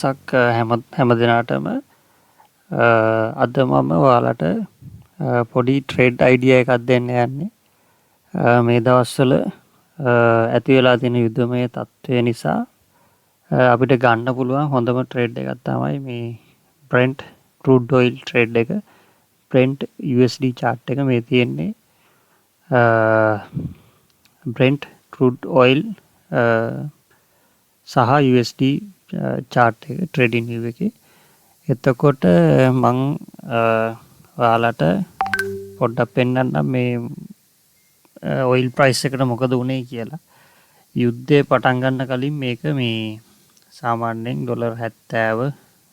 සක් හැම දිනාටම අද මම ඔයාලට පොඩි ට්‍රේඩ් අයිඩියා එකක් දෙන්න යන්නේ. මේ දවස්වල ඇති වෙලා තියෙන යුද්ධමය තත්ත්වය නිසා අපිට ගන්න පුළුවන් හොඳම ට්‍රේඩ් එකක් තමයි මේ Brent crude oil ට්‍රේඩ් එක. Brent USD chart එක මේ තියෙන්නේ. Brent crude oil සහ USD chart එක trading view එකේ. එතකොට මං ඔයාලට පොඩ්ඩක් පෙන්නන්නම් මේ ඔයිල් ප්‍රයිස් එකට මොකද වුනේ කියලා. යුද්ධය පටන් ගන්න කලින් මේක මේ සාමාන්‍යයෙන් ඩොලර් 70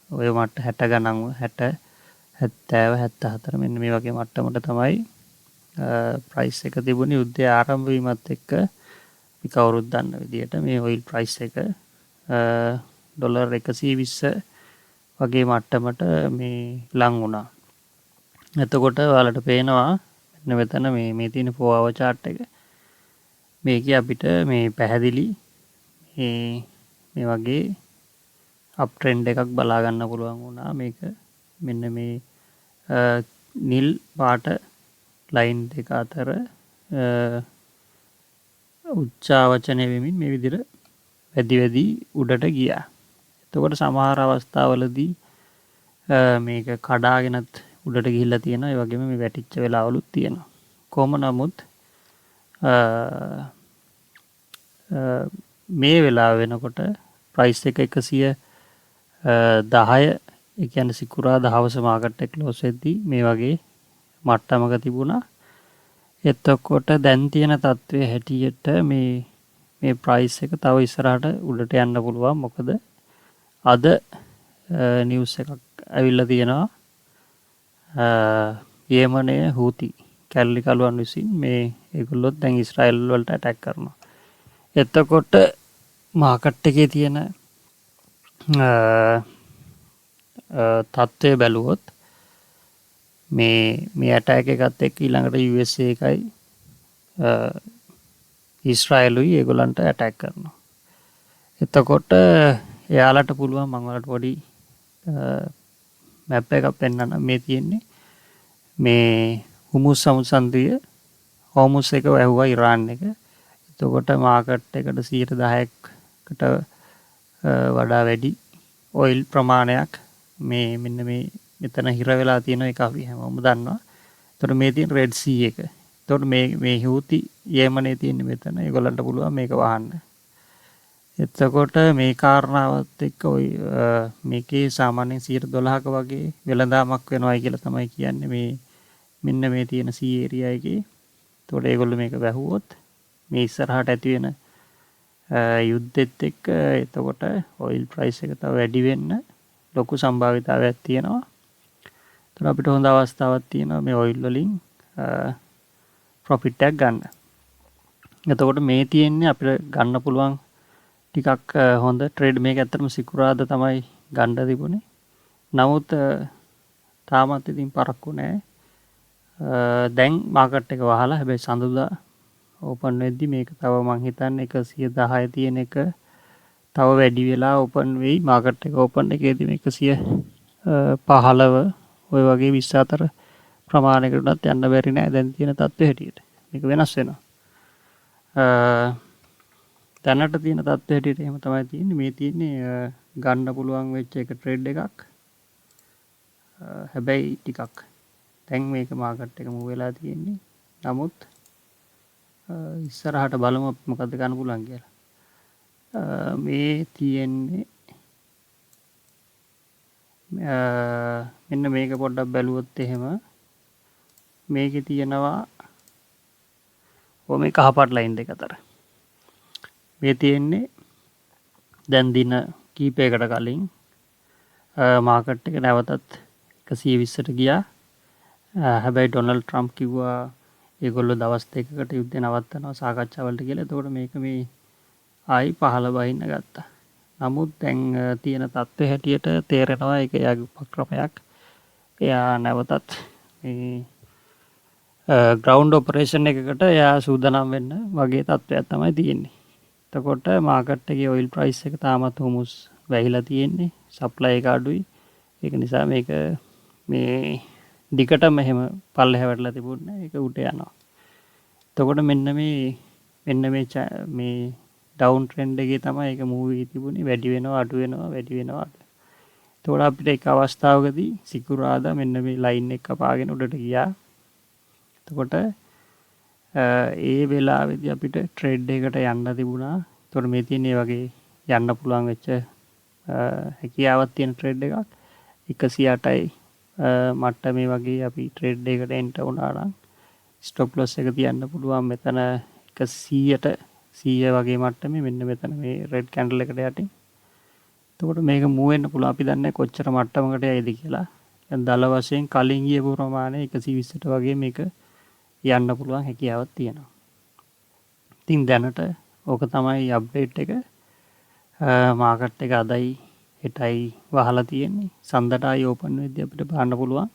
ඔය මට්ට 60 ගණන් 60 70 74 මෙන්න මේ වගේ මට්ටමට තමයි ප්‍රයිස් එක තිබුණේ. යුද්ධය ආරම්භ වීමත් එක්ක අපි කවුරුත් දන්න විදිහට මේ ඔයිල් ප්‍රයිස් එක ඩොලර් 120 වගේ මට්ටමට මේ ලං වුණා. එතකොට ඔයාලට පේනවා මෙන්න මෙතන මේ තියෙන 4 hour chart එක. මේකේ අපිට මේ පැහැදිලි මේ වගේ අප් ට්‍රෙන්ඩ් එකක් බලා ගන්න පුළුවන් වුණා. මේක මෙන්න මේ නිල් පාට ලයින් දෙක අතර උච්චාවචනය වෙමින් මේ විදිහට වැඩි උඩට ගියා. එතකොට සමහර අවස්ථාවලදී මේක කඩාගෙනත් උඩට ගිහිල්ලා තියෙනවා. ඒ වගේම මේ වැටිච්ච වෙලාවලුත් තියෙනවා. කොහොම නමුත් මේ වෙලාව වෙනකොට ප්‍රයිස් එක 110 ඒ කියන්නේ සිකුරාදා හවස මාකට් එක ක්ලෝස් වෙද්දී මේ වගේ මට්ටමක තිබුණා. එතකොට දැන් තියෙන තත්ත්වය හැටියට මේ ප්‍රයිස් එක තව ඉස්සරහට උඩට යන්න පුළුවන්. මොකද අද නිවුස් එකක් ඇවිල්ලා තියෙනවා යේමනයේ හූති කැරලිකරුවන් විසින් මේ ඒගොල්ලොත් දැන් ඊශ්‍රායල් වලට ඇටැක් කරනවා. එතකොට මාකට් එකේ තියෙන තත්ත්වය බැලුවොත් මේ ඇටැක් එකත් එක්ක ඊළඟට USA එකයි ඊශ්‍රායලුයි ඒගොල්ලන්ට ඇටැක් කරනවා. එතකොට එයාලට පුළුවන් මම ඔයාලට පොඩි මැප් එකක් පෙන්නන්න. මේ තියෙන්නේ මේ හුමුස් සමුද්‍රය හෝමුස් එක වැහුවා ඉරාන් එක. එතකොට මාකට් එකට 10%කට වඩා වැඩි ඔයිල් ප්‍රමාණයක් මෙන්න මෙතන හිර වෙලා තියෙන එක අපි හැමෝම දන්නවා. එතකොට මේ තියෙන රෙඩ් සී එක. එතකොට මේ හූති යේමනේ තියෙන මෙතන ඒගොල්ලන්ට පුළුවන් මේක වහන්න. එතකොට මේ කාරණාවත් එක්ක මේකේ සාමාන්‍යයෙන් 12%ක වගේ වෙළඳාමක් වෙනවයි කියලා තමයි කියන්නේ මෙන්න මේ තියෙන සී ඒරියා එකේ. එතකොට ඒගොල්ලෝ මේක වැහුවොත් මේ ඉස්සරහට ඇති වෙන යුද්ධෙත් එක්ක එතකොට ඔයිල් ප්‍රයිස් එක තව වැඩි වෙන්න ලොකු සම්භාවිතාවයක් තියෙනවා. එතකොට අපිට හොඳ අවස්ථාවක් තියෙනවා මේ ඔයිල් වලින් ප්‍රොෆිට් එකක් ගන්න. එතකොට මේ තියෙන්නේ අපිට ගන්න පුළුවන් ටිකක් හොඳ ට්‍රේඩ්. මේක ඇත්තටම සිකුරාදා තමයි ගන්න තිබුණේ. නමුත් තාමත් ඉතින් පරක්කු නැහැ. දැන් මාකට් එක වහලා හැබැයි සඳුදා ඕපන් වෙද්දි මේක තව මං හිතන්නේ 110 තියෙන එක තව වැඩි වෙලා ඕපන් වෙයි. මාකට් එක ඕපන් එකේදී මේ 115 ඔය වගේ 24 ප්‍රමාණයකටත් යන්න බැරි නෑ දැන් තියෙන තත්ත්වය හැටියට. මේක වෙනස් වෙනවා. දැනට තියෙන තත්ත්වය හැටියට එහෙම තමයි තියෙන්නේ. මේ තියෙන්නේ ගන්න පුළුවන් වෙච්ච එක ට්‍රේඩ් එකක්. හැබැයි ටිකක් දැන් මේක මාකට් එක මූව් වෙලා තියෙන්නේ. නමුත් ඉස්සරහට බලමු මොකද්ද ගන්න පුළුවන් කියලා. මේ තියෙන්නේ මෙන්න මේක පොඩ්ඩක් බැලුවොත් එහෙම මේකේ තියෙනවා මේ කහපාට ලයින් දෙක අතර මේ තියෙන්නේ දැන් දින කීපයකට කලින් මාකට් එක නැවතත් 120ට ගියා. හැබැයි ඩොනල්ඩ් ට්‍රම්ප් කිව්වා ඒගොල්ලෝ දවස් දෙකකට යුද්ධය නවත්තනවා සාකච්ඡාවලට කියලා. එතකොට මේක මේ ආයි 15 බහින්න ගත්තා. නමුත් දැන් තියෙන තත්ත්වය හැටියට තේරෙනවා ඒක එයාගේ උපක්‍රමයක්. එයා නැවතත් මේ ග්‍රවුන්ඩ් ඔපරේෂන් එකකට එයා සූදානම් වෙන්න වගේ තත්ත්වයක් තමයි තියෙන්නේ. එතකොට මාකට් එකේ ඔයිල් ප්‍රයිස් එක තාමත් හුමුස් වැහිලා තියෙන්නේ. සප්ලයි එක අඩුයි. ඒක නිසා මේක මේ දිගටම එහෙම පල්ලෙහා වැටලා තිබුණේ නැහැ. ඒක උඩ යනවා. එතකොට මෙන්න මේ ඩවුන් ට්‍රෙන්ඩ් එකේ තමයි ඒක මූව් වෙී තිබුණේ. වැඩි වෙනවා අඩු වෙනවා වැඩි වෙනවා අඩු. එතකොට අපිට එක අවස්ථාවකදී සිකුරාදා මෙන්න මේ ලයින් එක කපාගෙන උඩට ගියා. එතකොට ඒ වෙලාවේදී අපිට ට්‍රේඩ් එකකට යන්න තිබුණා. එතකොට මේ තියෙන වගේ යන්න පුළුවන් වෙච්ච හැකියාවක් තියෙන ට්‍රේඩ් එකක් 108යි මට්ටමේ වගේ අපි ට්‍රේඩ් එකකට එන්ට වුණා නම් ස්ටොප් ලොස් එක තියන්න පුළුවන් මෙතන 100ට 100 වගේ මට්ටමේ මෙන්න මෙතන මේ රෙඩ් කැන්ඩල් එකට යටින්. එතකොට මේක මූව් වෙන්න පුළුවන්. අපි දන්නේ කොච්චර මට්ටමකට යයිද කියලා. දැන් දල වශයෙන් කලින් ගියපු ප්‍රමාණය 120ට වගේ මේක යන්න පුළුවන් හැකියාවක් තියෙනවා. ඉතින් දැනට ඕක තමයි අප්ඩේට් එක. මාකට් එක අදයි හෙටයි වහලා තියෙන්නේ. සඳට ආයි ඕපන් වෙද්දී අපිට බලන්න පුළුවන්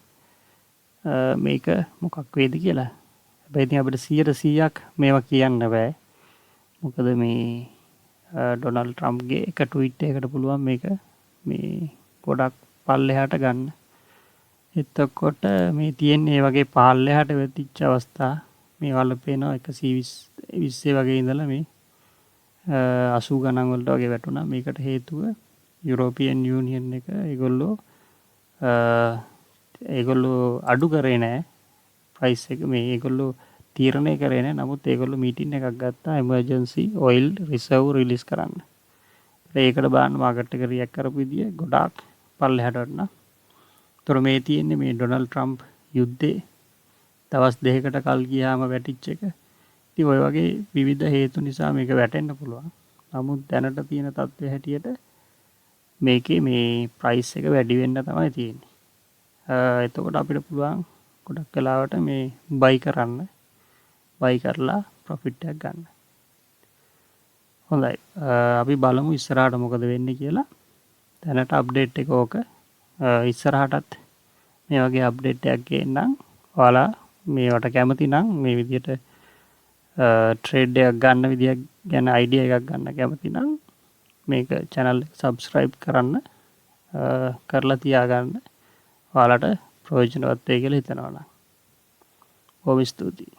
මේක මොකක් වේද කියලා. හැබැයි ඉතින් අපිට 100%ක් මේවා කියන්න බෑ. මොකද මේ ඩොනල්ඩ් ට්‍රම්ප්ගේ එක ට්වීට් එකකට පුළුවන් මේක මේ ගොඩක් පල්ලෙහාට ගන්න. එතකොට මේ තියෙන්නේ මේ වගේ පල්ලෙහාට වෙතිච්ච අවස්ථා මේ වල පේනවා 120 වගේ ඉඳලා මේ 80 ගණන් වලට වගේ වැටුණා. මේකට හේතුව යුරෝපියන් යූනියන් එක ඒගොල්ලෝ අඩු කරේ නෑ ප්‍රයිස් එක. මේ ඒගොල්ලෝ තීරණය කරේ නෑ. නමුත් ඒගොල්ලෝ මීටින් එකක් ගත්තා එමර්ජන්සි ඔයිල් රිසර්ව් රිලීස් කරන්න. ඒකට බලන්න මාකට් එක රියැක්ට් කරපු විදිය ගොඩාක් පල්ලෙහාට වටනවා. ඒතර මේ තියෙන්නේ මේ ඩොනල්ඩ් ට්‍රම්ප් යුද්ධේ දවස් දෙකකට කල් ගියාම වැටිච්ච එක. ඉතින් ඔය වගේ විවිධ හේතු නිසා මේක වැටෙන්න පුළුවන්. නමුත් දැනට තියෙන තත්ත්වය හැටියට මේකේ මේ ප්‍රයිස් එක වැඩි වෙන්න තමයි තියෙන්නේ. එතකොට අපිට පුළුවන් ගොඩක් වෙලාවට මේ බයි කරලා ප්‍රොෆිට් එකක් ගන්න. හොඳයි. අපි බලමු ඉස්සරහට මොකද වෙන්නේ කියලා. දැනට අප්ඩේට් එක ඕක. ඉස්සරහටත් මේ වගේ අප්ඩේට් එකක් ගේන්නම්. ඔයාලා මේවට කැමති නම් මේ විදිහට ට්‍රේඩ් එකක් ගන්න විදියක් ගැන අයිඩියා එකක් ගන්න කැමති නම් මේක channel එක subscribe කරන්න කරලා තියාගන්න. ඔයාලට ප්‍රයෝජනවත් වෙයි කියලා හිතනවා නම්. බොහොම ස්තුතියි.